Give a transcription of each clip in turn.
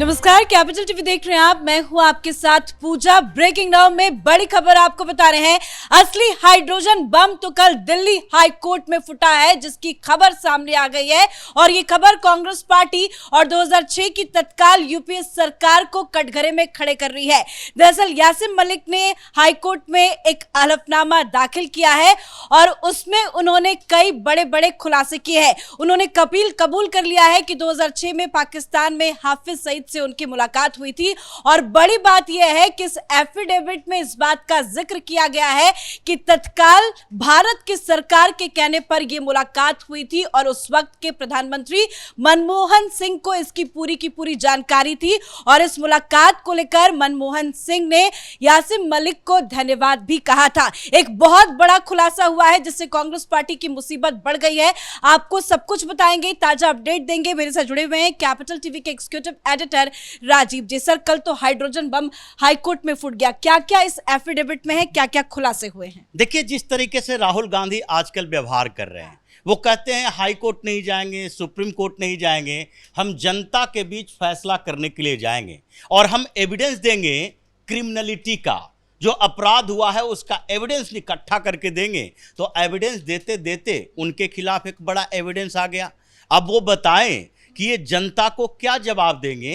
नमस्कार, capital TV देख रहे हैं आप। मैं हूं आपके साथ पूजा। ब्रेकिंग नाउ में बड़ी खबर आपको बता रहे हैं। असली हाइड्रोजन बम तो कल दिल्ली हाई कोर्ट में फूटा है, जिसकी खबर सामने आ गई है। और ये खबर कांग्रेस पार्टी और 2006 की तत्काल यूपीए सरकार को कटघरे में खड़े कर रही है। दरअसल यासिन मलिक ने हाई कोर्ट में एक हलफनामा दाखिल किया है और उसमें उन्होंने कई बड़े बड़े खुलासे किए हैं। उन्होंने कबूल कर लिया है कि 2006 में पाकिस्तान में हाफिज सईद से उनकी मुलाकात हुई थी। और बड़ी बात यह है कि इस एफिडेविट में इस बात का जिक्र किया गया है कि तत्काल भारत की सरकार के कहने पर यह मुलाकात हुई थी और उस वक्त के प्रधानमंत्री मनमोहन सिंह को इसकी पूरी की पूरी जानकारी थी। और इस मुलाकात को लेकर मनमोहन सिंह ने यासिन मलिक को धन्यवाद भी कहा था। एक बहुत बड़ा खुलासा हुआ है जिससे कांग्रेस पार्टी की मुसीबत बढ़ गई है। आपको सब कुछ बताएंगे, ताजा अपडेट देंगे। मेरे साथ जुड़े हुए हैं कैपिटल टीवी के एग्जीक्यूटिव एडिटर राजीव जी। सर, कल तो हाइड्रोजन बम हाईकोर्ट में फूट गया, क्या क्या इस एफिडेविट में है, क्या क्या खुलासे हुए हैं? देखिए, जिस तरीके से राहुल गांधी आजकल व्यवहार कर रहे हैं, वो कहते हैं हाई कोर्ट नहीं जाएंगे, सुप्रीम कोर्ट नहीं जाएंगे, हम जनता के बीच फैसला करने के लिए जाएंगे और हम एविडेंस देंगे क्रिमिनलिटी का, जो अपराध हुआ है उसका एविडेंस इकट्ठा करके देंगे। तो एविडेंस देते देते उनके खिलाफ एक बड़ा एविडेंस आ गया। अब वो बताएं कि ये जनता को क्या जवाब देंगे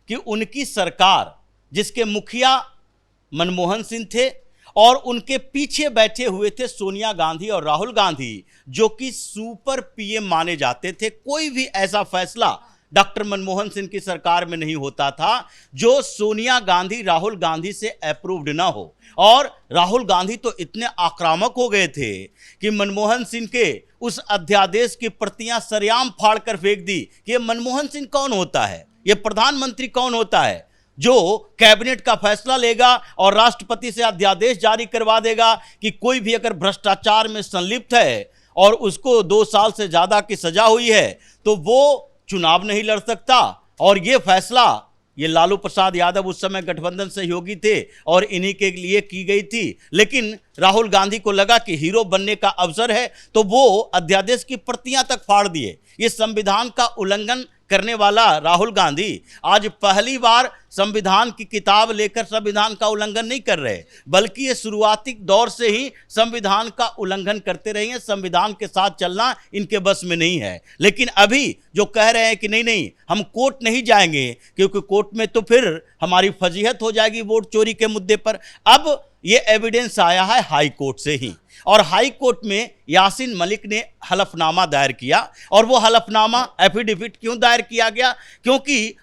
कि उनकी सरकार, जिसके मुखिया मनमोहन सिंह थे और उनके पीछे बैठे हुए थे सोनिया गांधी और राहुल गांधी, जो कि सुपर पीएम माने जाते थे, कोई भी ऐसा फैसला डॉक्टर मनमोहन सिंह की सरकार में नहीं होता था जो सोनिया गांधी राहुल गांधी से अप्रूव्ड ना हो। और राहुल गांधी तो इतने आक्रामक हो गए थे कि मनमोहन सिंह के उस अध्यादेश की प्रतियां सरेआम फाड़ कर फेंक दी कि ये मनमोहन सिंह कौन होता है, ये प्रधानमंत्री कौन होता है जो कैबिनेट का फैसला लेगा और राष्ट्रपति से अध्यादेश जारी करवा देगा कि कोई भी अगर भ्रष्टाचार में संलिप्त है और उसको 2 साल से ज्यादा की सजा हुई है तो वो चुनाव नहीं लड़ सकता। और ये फैसला ये लालू प्रसाद यादव उस समय गठबंधन सहयोगी थे और इन्हीं के लिए की गई थी। लेकिन राहुल गांधी को लगा कि हीरो बनने का अवसर है तो वो अध्यादेश की प्रतियां तक फाड़ दिए। ये संविधान का उल्लंघन करने वाला राहुल गांधी आज पहली बार संविधान की किताब लेकर संविधान का उल्लंघन नहीं कर रहे, बल्कि ये शुरुआती दौर से ही संविधान का उल्लंघन करते रहे हैं। संविधान के साथ चलना इनके बस में नहीं है। लेकिन अभी जो कह रहे हैं कि नहीं नहीं हम कोर्ट नहीं जाएंगे क्योंकि कोर्ट में तो फिर हमारी फजीहत हो जाएगी वोट चोरी के मुद्दे पर। अब ये एविडेंस आया है हाई कोर्ट से ही और हाई कोर्ट में यासिन मलिक ने हलफनामा दायर किया। और वो हलफनामा एफिडेविट क्यों दायर किया गया? क्योंकि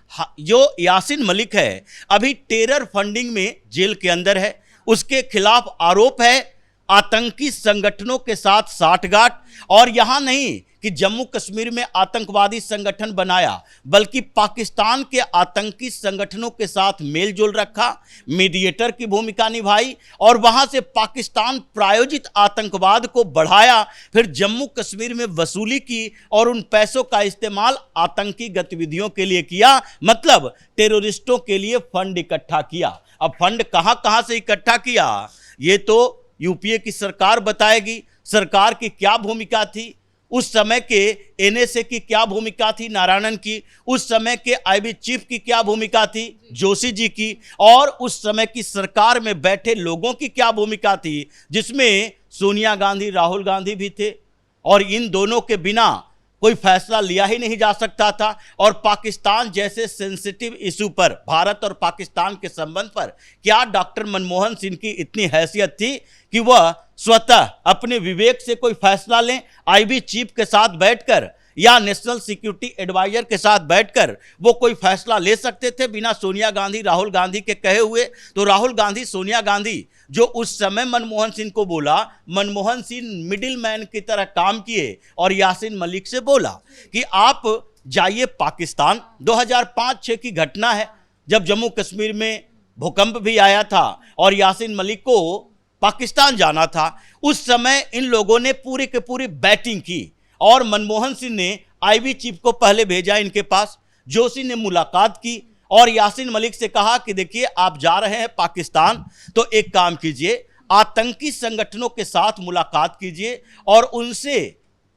जो यासिन मलिक है अभी टेरर फंडिंग में जेल के अंदर है, उसके खिलाफ आरोप है आतंकी संगठनों के साथ साठगांठ। और यहां नहीं कि जम्मू कश्मीर में आतंकवादी संगठन बनाया, बल्कि पाकिस्तान के आतंकी संगठनों के साथ मेलजोल रखा, मीडिएटर की भूमिका निभाई और वहां से पाकिस्तान प्रायोजित आतंकवाद को बढ़ाया, फिर जम्मू कश्मीर में वसूली की और उन पैसों का इस्तेमाल आतंकी गतिविधियों के लिए किया। मतलब टेररिस्टों के लिए फंड इकट्ठा किया। अब फंड कहां से इकट्ठा किया ये तो यूपीए की सरकार बताएगी। सरकार की क्या भूमिका थी, उस समय के एनएसए की क्या भूमिका थी नारायणन की, उस समय के आईबी चीफ की क्या भूमिका थी जोशी जी की, और उस समय की सरकार में बैठे लोगों की क्या भूमिका थी, जिसमें सोनिया गांधी राहुल गांधी भी थे। और इन दोनों के बिना कोई फैसला लिया ही नहीं जा सकता था। और पाकिस्तान जैसे सेंसिटिव इशू पर, भारत और पाकिस्तान के संबंध पर क्या डॉक्टर मनमोहन सिंह की इतनी हैसियत थी कि वह स्वतः अपने विवेक से कोई फैसला लें? आईबी चीफ के साथ बैठकर या नेशनल सिक्योरिटी एडवाइजर के साथ बैठकर वो कोई फैसला ले सकते थे बिना सोनिया गांधी राहुल गांधी के कहे हुए? तो राहुल गांधी सोनिया गांधी जो उस समय मनमोहन सिंह को बोला, मनमोहन सिंह मिडिल मैन की तरह काम किए और यासिन मलिक से बोला कि आप जाइए पाकिस्तान। 2005-6 की घटना है जब जम्मू कश्मीर में भूकंप भी आया था और यासिन मलिक को पाकिस्तान जाना था। उस समय इन लोगों ने पूरी के पूरी बैटिंग की और मनमोहन सिंह ने आईबी चीफ को पहले भेजा इनके पास, जोशी ने मुलाकात की और यासिन मलिक से कहा कि देखिए आप जा रहे हैं पाकिस्तान तो एक काम कीजिए, आतंकी संगठनों के साथ मुलाकात कीजिए और उनसे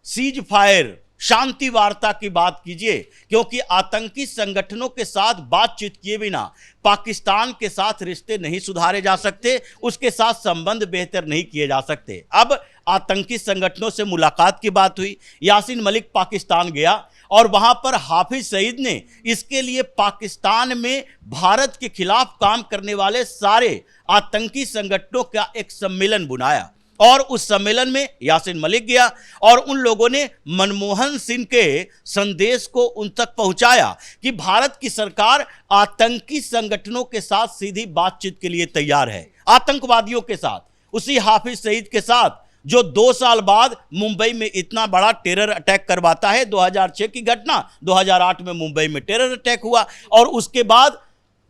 सीज फायर शांति वार्ता की बात कीजिए, क्योंकि आतंकी संगठनों के साथ बातचीत किए बिना पाकिस्तान के साथ रिश्ते नहीं सुधारे जा सकते, उसके साथ संबंध बेहतर नहीं किए जा सकते। अब आतंकी संगठनों से मुलाकात की बात हुई, यासीन मलिक पाकिस्तान गया और वहां पर हाफिज सईद ने इसके लिए पाकिस्तान में भारत के खिलाफ काम करने वाले सारे आतंकी संगठनों का एक सम्मेलन बुलाया और उस सम्मेलन में यासीन मलिक गया और उन लोगों ने मनमोहन सिंह के संदेश को उन तक पहुंचाया कि भारत की सरकार आतंकी संगठनों के साथ सीधी बातचीत के लिए तैयार है, आतंकवादियों के साथ, उसी हाफिज सईद के साथ जो 2 साल बाद मुंबई में इतना बड़ा टेरर अटैक करवाता है। 2006 की घटना, 2008 में मुंबई में टेरर अटैक हुआ और उसके बाद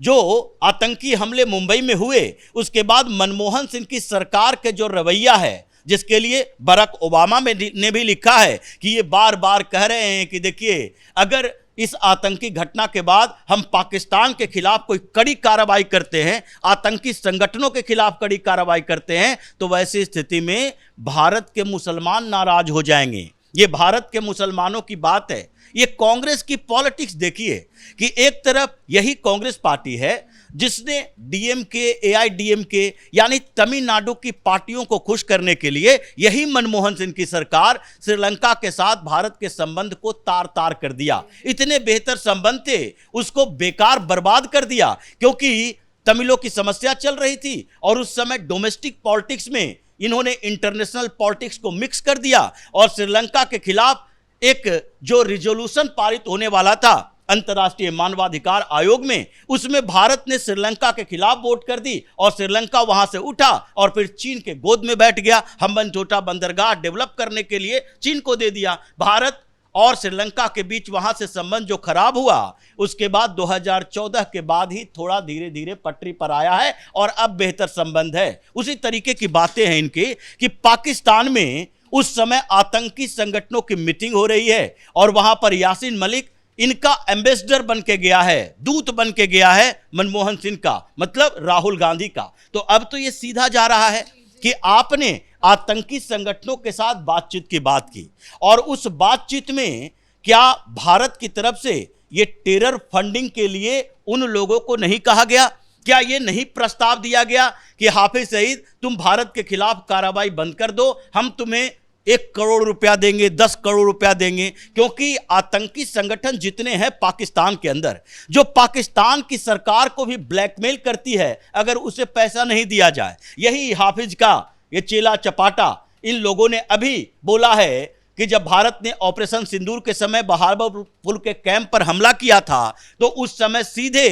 जो आतंकी हमले मुंबई में हुए, उसके बाद मनमोहन सिंह की सरकार के जो रवैया है, जिसके लिए बराक ओबामा ने भी लिखा है कि ये बार बार कह रहे हैं कि देखिए, अगर इस आतंकी घटना के बाद हम पाकिस्तान के खिलाफ कोई कड़ी कार्रवाई करते हैं, आतंकी संगठनों के खिलाफ कड़ी कार्रवाई करते हैं, तो वैसी स्थिति में भारत के मुसलमान नाराज हो जाएंगे। ये भारत के मुसलमानों की बात है। ये कांग्रेस की पॉलिटिक्स देखिए कि एक तरफ यही कांग्रेस पार्टी है जिसने डीएमके, एआईडीएमके यानी तमिलनाडु की पार्टियों को खुश करने के लिए यही मनमोहन सिंह की सरकार श्रीलंका के साथ भारत के संबंध को तार तार कर दिया। इतने बेहतर संबंध थे, उसको बेकार बर्बाद कर दिया, क्योंकि तमिलों की समस्या चल रही थी और उस समय डोमेस्टिक पॉलिटिक्स में इन्होंने इंटरनेशनल पॉलिटिक्स को मिक्स कर दिया और श्रीलंका के खिलाफ एक जो रिजोल्यूशन पारित होने वाला था अंतर्राष्ट्रीय मानवाधिकार आयोग में, उसमें भारत ने श्रीलंका के खिलाफ वोट कर दी और श्रीलंका वहां से उठा और फिर चीन के गोद में बैठ गया। हम्बनटोटा बंदरगाह डेवलप करने के लिए चीन को दे दिया। भारत और श्रीलंका के बीच वहां से संबंध जो खराब हुआ, उसके बाद 2014 के बाद ही थोड़ा धीरे धीरे पटरी पर आया है और अब बेहतर संबंध है। उसी तरीके की बातें हैं इनकी कि पाकिस्तान में उस समय आतंकी संगठनों की मीटिंग हो रही है और वहां पर यासीन मलिक इनका एम्बेसडर बन के गया है, दूत बन के गया है मनमोहन सिंह का, मतलब राहुल गांधी का। तो अब तो ये सीधा जा रहा है कि आपने आतंकी संगठनों के साथ बातचीत की बात की और उस बातचीत में क्या भारत की तरफ से ये टेरर फंडिंग के लिए उन लोगों को नहीं कहा गया? क्या ये नहीं प्रस्ताव दिया गया कि हाफिज सईद, तुम भारत के खिलाफ कार्रवाई बंद कर दो, हम तुम्हें 1 करोड़ रुपया देंगे, 10 करोड़ रुपया देंगे? क्योंकि आतंकी संगठन जितने हैं पाकिस्तान के अंदर, जो पाकिस्तान की सरकार को भी ब्लैकमेल करती है अगर उसे पैसा नहीं दिया जाए, यही हाफिज का ये चेला चपाटा इन लोगों ने अभी बोला है कि जब भारत ने ऑपरेशन सिंदूर के समय बहावलपुर के कैंप पर हमला किया था, तो उस समय सीधे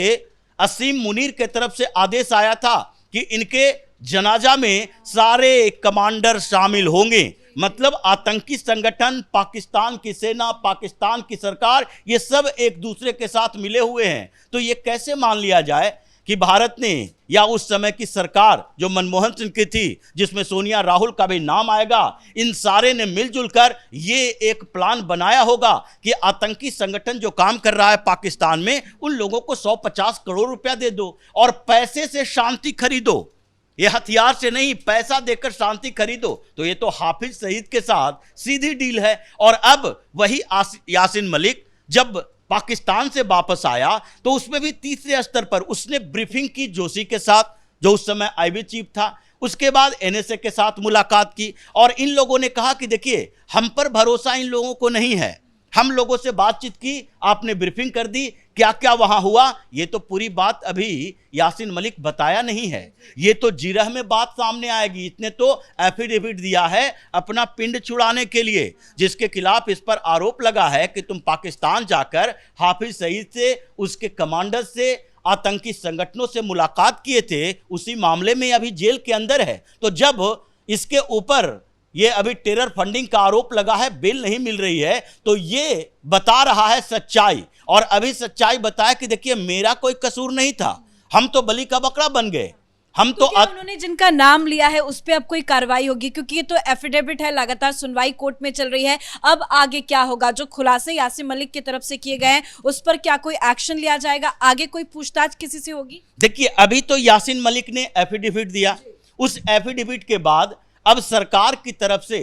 असीम मुनीर के तरफ से आदेश आया था कि इनके जनाजा में सारे कमांडर शामिल होंगे। मतलब आतंकी संगठन, पाकिस्तान की सेना, पाकिस्तान की सरकार, ये सब एक दूसरे के साथ मिले हुए हैं। तो ये कैसे मान लिया जाए कि भारत ने या उस समय की सरकार जो मनमोहन सिंह की थी, जिसमें सोनिया राहुल का भी नाम आएगा, इन सारे ने मिलजुल कर ये एक प्लान बनाया होगा कि आतंकी संगठन जो काम कर रहा है पाकिस्तान में, उन लोगों को 150 करोड़ रुपया दे दो और पैसे से शांति खरीदो। ये हथियार से नहीं, पैसा देकर शांति खरीदो। तो ये तो हाफिज सईद के साथ सीधी डील है। और अब वही यासीन मलिक जब पाकिस्तान से वापस आया तो उसमें भी तीसरे स्तर पर उसने ब्रीफिंग की जोशी के साथ, जो उस समय आईबी चीफ था। उसके बाद एनएसए के साथ मुलाकात की और इन लोगों ने कहा कि देखिए, हम पर भरोसा इन लोगों को नहीं है। हम लोगों से बातचीत की, आपने ब्रीफिंग कर दी, क्या क्या वहां हुआ, ये तो पूरी बात अभी यासीन मलिक बताया नहीं है। ये तो जिरह में बात सामने आएगी। इसने तो एफिडेविट दिया है अपना पिंड छुड़ाने के लिए, जिसके खिलाफ इस पर आरोप लगा है कि तुम पाकिस्तान जाकर हाफिज सईद से, उसके कमांडर से, आतंकी संगठनों से मुलाकात किए थे। उसी मामले में अभी जेल के अंदर है। तो जब इसके ऊपर ये अभी टेरर फंडिंग का आरोप लगा है, बेल नहीं मिल रही है, तो ये बता रहा है सच्चाई। और अभी सच्चाई बताया कि देखिए, मेरा कोई कसूर नहीं था, हम तो बलि का बकरा बन गए। हम तो उन्होंने जिनका नाम लिया है उस पे अब कोई कार्रवाई होगी? क्योंकि ये तो एफिडेविट है, लगातार सुनवाई कोर्ट में चल रही है। अब आगे क्या होगा? जो खुलासे यासीन मलिक की तरफ से किए गए हैं, उस पर क्या कोई एक्शन लिया जाएगा? आगे कोई पूछताछ किसी से होगी? देखिए, अभी तो यासीन मलिक ने एफिडेविट दिया। उस एफिडेविट के बाद अब सरकार की तरफ से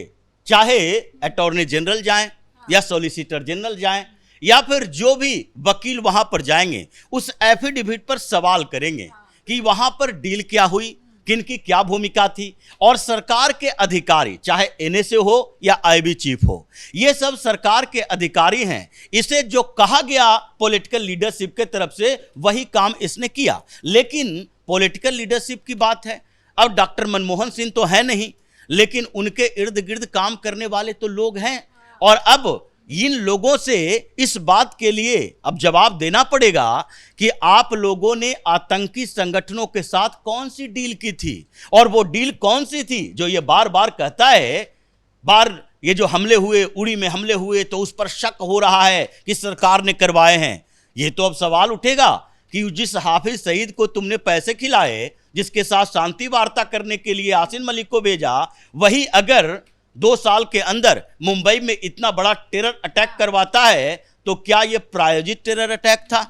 चाहे अटॉर्नी जनरल जाएं, या सॉलिसिटर जनरल जाएं या फिर जो भी वकील वहां पर जाएंगे उस एफिडेविट पर सवाल करेंगे कि वहां पर डील क्या हुई, किनकी क्या भूमिका थी, और सरकार के अधिकारी चाहे एनएसए हो या आईबी चीफ हो, ये सब सरकार के अधिकारी हैं। इसे जो कहा गया पॉलिटिकल लीडरशिप के तरफ से वही काम इसने किया। लेकिन पॉलिटिकल लीडरशिप की बात है, अब डॉक्टर मनमोहन सिंह तो है नहीं, लेकिन उनके इर्द गिर्द काम करने वाले तो लोग हैं, और अब इन लोगों से इस बात के लिए अब जवाब देना पड़ेगा कि आप लोगों ने आतंकी संगठनों के साथ कौन सी डील की थी, और वो डील कौन सी थी जो ये बार बार कहता है। ये जो हमले हुए, उड़ी में हमले हुए, तो उस पर शक हो रहा है कि सरकार ने करवाए हैं। ये तो अब सवाल उठेगा कि जिस हाफिज सईद को तुमने पैसे खिलाए, जिसके साथ शांति वार्ता करने के लिए यासीन मलिक को भेजा, वही अगर 2 साल के अंदर मुंबई में इतना बड़ा टेरर अटैक करवाता है, तो क्या यह प्रायोजित टेरर अटैक था?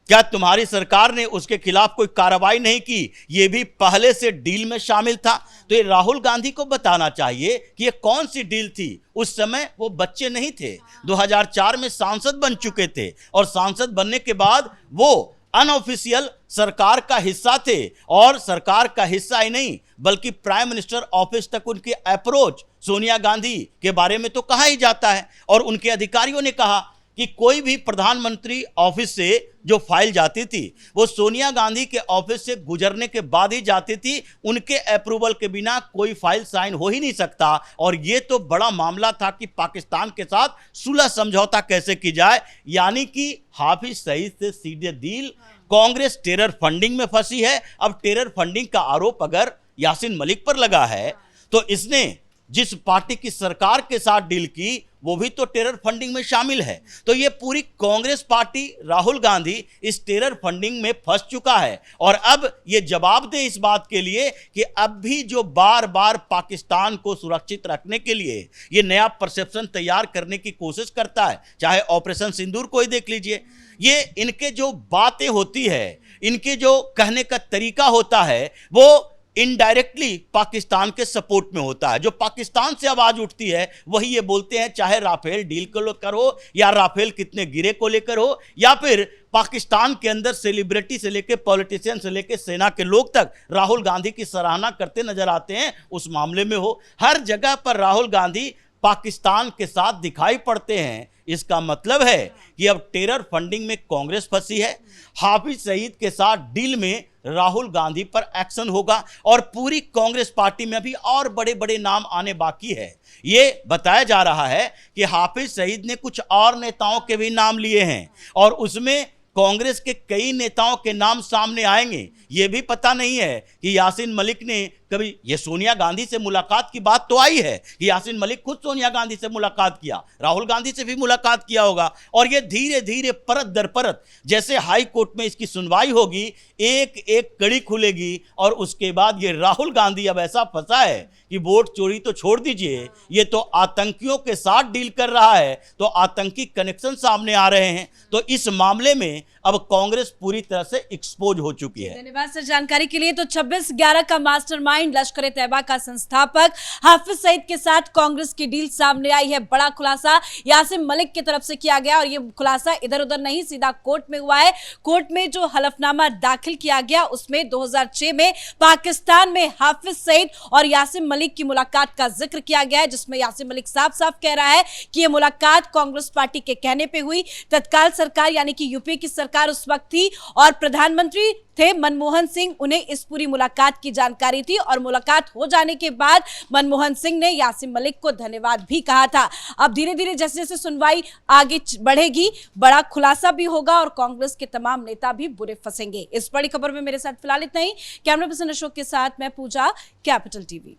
क्या तुम्हारी सरकार ने उसके खिलाफ कोई कार्रवाई नहीं की? यह भी पहले से डील में शामिल था। तो ये राहुल गांधी को बताना चाहिए कि ये कौन सी डील थी। उस समय वो बच्चे नहीं थे, 2004 में सांसद बन चुके थे, और सांसद बनने के बाद वो अनऑफिशियल सरकार का हिस्सा थे, और सरकार का हिस्सा ही नहीं बल्कि प्राइम मिनिस्टर ऑफिस तक उनकी अप्रोच सोनिया गांधी के बारे में तो कहा ही जाता है। और उनके अधिकारियों ने कहा कि कोई भी प्रधानमंत्री ऑफिस से जो फाइल जाती थी वो सोनिया गांधी के ऑफिस से गुजरने के बाद ही जाती थी, उनके अप्रूवल के बिना कोई फाइल साइन हो ही नहीं सकता। और ये तो बड़ा मामला था कि पाकिस्तान के साथ सुलह समझौता कैसे की जाए, यानी कि हाफिज सईद से सीधे डील। कांग्रेस टेरर फंडिंग में फंसी है। अब टेरर फंडिंग का आरोप अगर यासीन मलिक पर लगा है, तो इसने जिस पार्टी की सरकार के साथ डील की वो भी तो टेरर फंडिंग में शामिल है। तो ये पूरी कांग्रेस पार्टी, राहुल गांधी इस टेरर फंडिंग में फंस चुका है। और अब ये जवाब दे इस बात के लिए कि अब भी जो बार बार पाकिस्तान को सुरक्षित रखने के लिए ये नया परसेप्शन तैयार करने की कोशिश करता है, चाहे ऑपरेशन सिंदूर को ही देख लीजिए। ये इनके जो बातें होती है, इनके जो कहने का तरीका होता है, वो इनडायरेक्टली पाकिस्तान के सपोर्ट में होता है। जो पाकिस्तान से आवाज उठती है वही ये बोलते हैं, चाहे राफेल डील को लेकर हो, या राफेल कितने गिरे को लेकर हो, या फिर पाकिस्तान के अंदर सेलिब्रिटी से लेकर पॉलिटिशियन से लेकर सेना के लोग तक राहुल गांधी की सराहना करते नजर आते हैं उस मामले में हो। हर जगह पर राहुल गांधी पाकिस्तान के साथ दिखाई पड़ते हैं। इसका मतलब है कि अब टेरर फंडिंग में कांग्रेस फंसी है, हाफिज सईद के साथ डील में राहुल गांधी पर एक्शन होगा, और पूरी कांग्रेस पार्टी में भी और बड़े बड़े नाम आने बाकी है। ये बताया जा रहा है कि हाफिज सईद ने कुछ और नेताओं के भी नाम लिए हैं, और उसमें कांग्रेस के कई नेताओं के नाम सामने आएंगे। ये भी पता नहीं है कि यासीन मलिक ने कभी, ये सोनिया गांधी से मुलाकात की बात तो आई है कि यासीन मलिक खुद सोनिया गांधी से मुलाकात किया, राहुल गांधी से भी मुलाकात किया होगा। और ये धीरे धीरे परत दर परत जैसे हाई कोर्ट में इसकी सुनवाई होगी, एक एक कड़ी खुलेगी, और उसके बाद ये राहुल गांधी अब ऐसा फंसा है कि वोट चोरी तो छोड़ दीजिए, ये तो आतंकियों के साथ डील कर रहा है, तो आतंकी कनेक्शन सामने आ रहे हैं। तो इस मामले में अब कांग्रेस पूरी तरह से एक्सपोज हो चुकी है। धन्यवाद सर जानकारी के लिए। तो 26/11 का मास्टरमाइंड, लश्कर तैयबा का संस्थापक हाफिज सईद के साथ कांग्रेस की डील सामने आई है। बड़ा खुलासा यासीन मलिक की तरफ से किया गया, और ये खुलासा इधर उधर नहीं, सीधा कोर्ट में हुआ है। कोर्ट में जो हलफनामा दाखिल किया गया उसमें 2006 में पाकिस्तान में हाफिज सईद और यासीन मलिक की मुलाकात का जिक्र किया गया है, जिसमें यासीन मलिक साफ साफ कह रहा है कि यह मुलाकात कांग्रेस पार्टी के कहने पे हुई। तत्काल सरकार यानी कि यूपीए की सरकार उस वक्त थी, और प्रधानमंत्री थे मनमोहन सिंह, उन्हें इस पूरी मुलाकात की जानकारी थी, और मुलाकात हो जाने के बाद मनमोहन सिंह ने यासीन मलिक को धन्यवाद भी कहा था। अब धीरे धीरे जैसे जैसे सुनवाई आगे बढ़ेगी, बड़ा खुलासा भी होगा, और कांग्रेस के तमाम नेता भी बुरे फंसेंगे। इस बड़ी खबर में मेरे साथ फिलहाल इतना ही। कैमरा पर्सन अशोक के साथ मैं पूजा, कैपिटल टीवी।